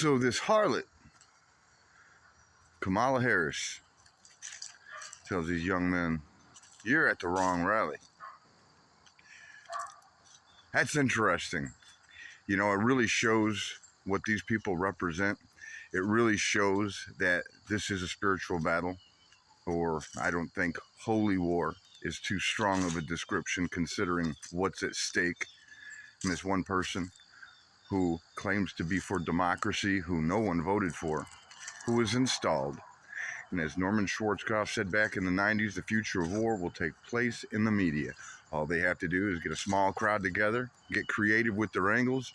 So this harlot, Kamala Harris, tells these young men, you're at the wrong rally. That's interesting. You know, it really shows what these people represent. It really shows that this is a spiritual battle, or I don't think holy war is too strong of a description considering what's at stake. And this one person who claims to be for democracy, who no one voted for, who was installed. And as Norman Schwarzkopf said back in the 90s, the future of war will take place in the media. All they have to do is get a small crowd together, get creative with their angles,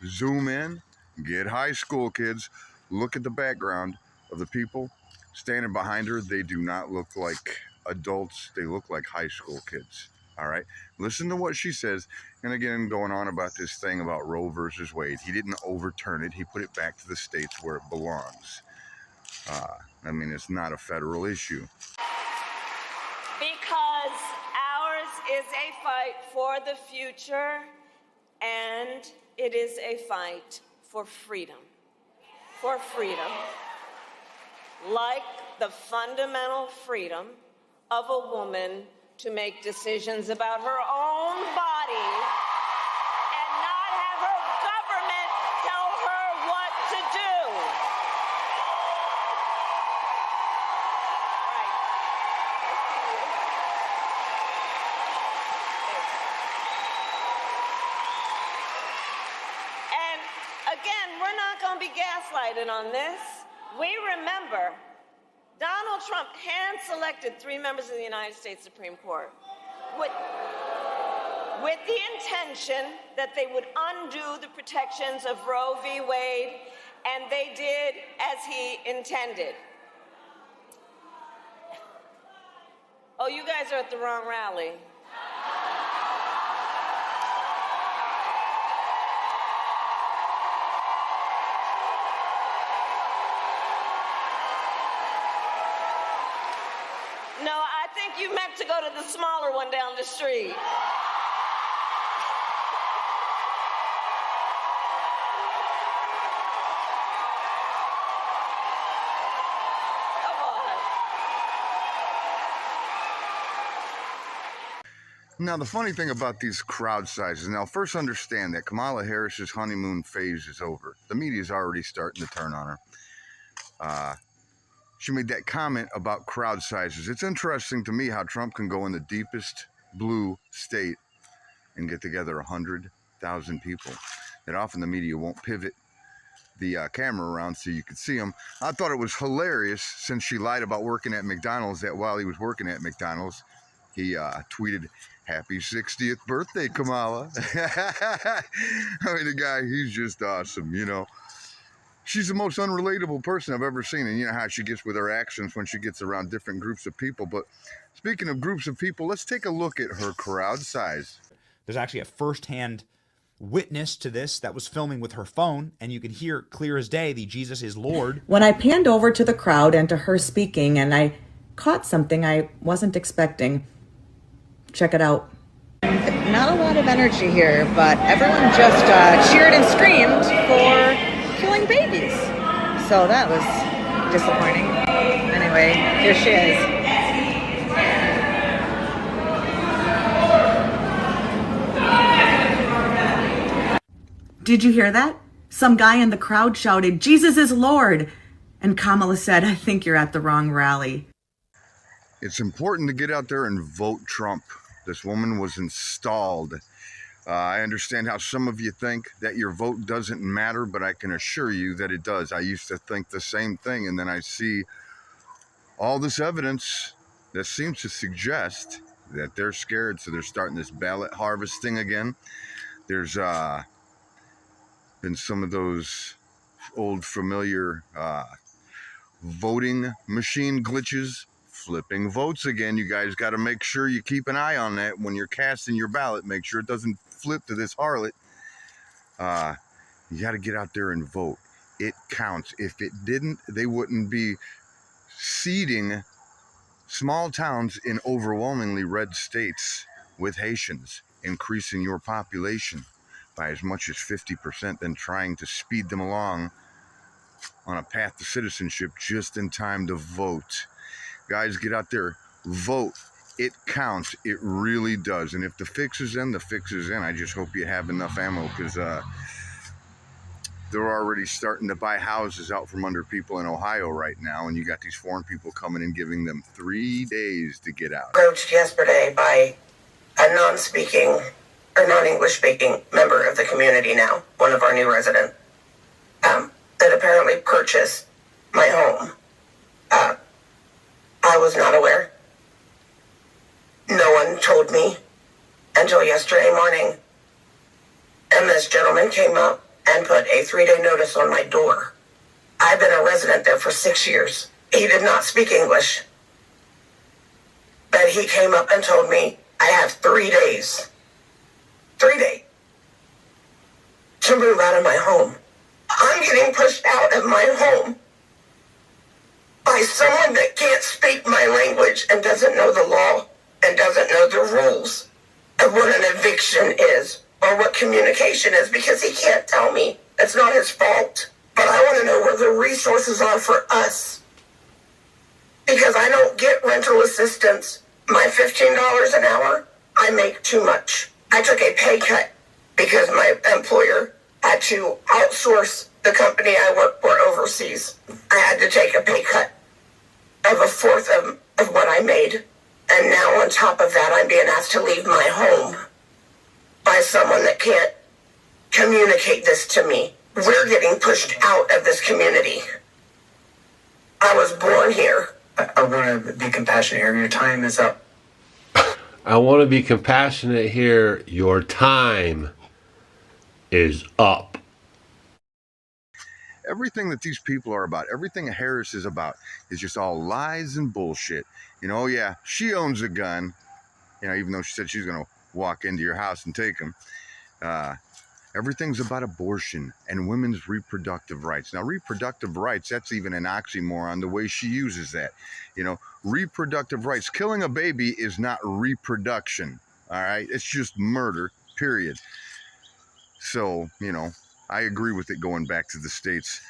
zoom in, get high school kids, look at the background of the people standing behind her. They do not look like adults. They look like high school kids. All right, listen to what she says. And again, going on about this thing about Roe versus Wade. He didn't overturn it. He put it back to the states where it belongs. I mean, it's not a federal issue. Because ours is a fight for the future, and it is a fight for freedom. For freedom. Like the fundamental freedom of a woman to make decisions about her own body and not have her government tell her what to do. And again, we're not going to be gaslighted on this. We remember Donald Trump hand-selected 3 members of the United States Supreme Court with the intention that they would undo the protections of Roe v. Wade, and they did as he intended. Oh, you guys are at the wrong rally. No, I think you meant to go to the smaller one down the street. Come on. Now, the funny thing about these crowd sizes, now first understand that Kamala Harris's honeymoon phase is over. The media's already starting to turn on her. She made that comment about crowd sizes. It's interesting to me how Trump can go in the deepest blue state and get together 100,000 people. And often the media won't pivot the camera around so you could see them. I thought it was hilarious, since she lied about working at McDonald's, that while he was working at McDonald's, he tweeted, "Happy 60th birthday, Kamala." I mean, the guy, he's just awesome, you know. She's the most unrelatable person I've ever seen, and you know how she gets with her actions when she gets around different groups of people. But speaking of groups of people, let's take a look at her crowd size. There's actually a firsthand witness to this that was filming with her phone, and you can hear clear as day the "Jesus is Lord." When I panned over to the crowd and to her speaking, and I caught something I wasn't expecting. Check it out. Not a lot of energy here, but everyone just cheered and screamed for killing babies. So that was disappointing. Anyway, here she is. Did you hear that? Some guy in the crowd shouted, "Jesus is Lord." And Kamala said, "I think you're at the wrong rally." It's important to get out there and vote Trump. This woman was installed. I understand how some of you think that your vote doesn't matter, but I can assure you that it does. I used to think the same thing, and then I see all this evidence that seems to suggest that they're scared, so they're starting this ballot harvesting again. There's been some of those old familiar voting machine glitches, flipping votes again. You guys got to make sure you keep an eye on that when you're casting your ballot. Make sure it doesn't flip to this harlot. You got to get out there and vote. It counts. If it didn't, they wouldn't be seeding small towns in overwhelmingly red states with Haitians, increasing your population by as much as 50%, then trying to speed them along on a path to citizenship just in time to vote. Guys, get out there, vote. It counts. It really does. And if the fix is in, the fix is in. I just hope you have enough ammo, because they're already starting to buy houses out from under people in Ohio right now, and you got these foreign people coming and giving them 3 days to get out. Approached yesterday by a non-speaking or non-English speaking member of the community now, one of our new residents, that apparently purchased my home. I was not aware. No one told me until yesterday morning. And this gentleman came up and put a 3-day notice on my door. I've been a resident there for 6 years. He did not speak English. But he came up and told me I have 3 days. 3 days. To move out of my home. I'm getting pushed out of my home by someone that can't speak my language and doesn't know the law and doesn't know the rules of what an eviction is or what communication is, because he can't tell me. It's not his fault. But I want to know where the resources are for us, because I don't get rental assistance. My $15 an hour, I make too much. I took a pay cut because my employer had to outsource the company I work for overseas. I had to take a pay cut of a fourth of what I made. And now on top of that, I'm being asked to leave my home by someone that can't communicate this to me. We're getting pushed out of this community. I was born here. I want to be compassionate here. Your time is up. I want to be compassionate here. Your time is up. Everything that these people are about, everything Harris is about, is just all lies and bullshit. You know, yeah, she owns a gun, you know, even though she said she's going to walk into your house and take them. Everything's about abortion and women's reproductive rights. Now, reproductive rights, that's even an oxymoron, the way she uses that. You know, reproductive rights. Killing a baby is not reproduction, all right? It's just murder, period. So, you know, I agree with it going back to the States.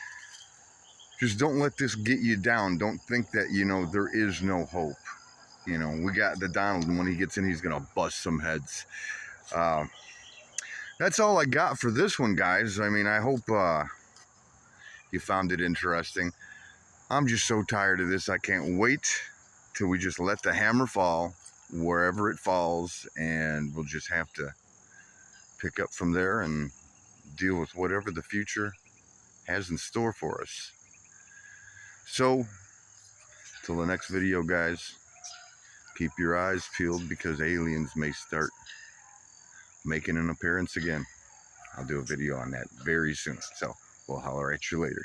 Just don't let this get you down. Don't think that, you know, there is no hope. You know, we got the Donald, and when he gets in, he's going to bust some heads. That's all I got for this one, guys. I mean, I hope you found it interesting. I'm just so tired of this. I can't wait till we just let the hammer fall wherever it falls, and we'll just have to pick up from there and deal with whatever the future has in store for us. So, till the next video, guys, keep your eyes peeled, because aliens may start making an appearance again. I'll do a video on that very soon. So, we'll holler at you later.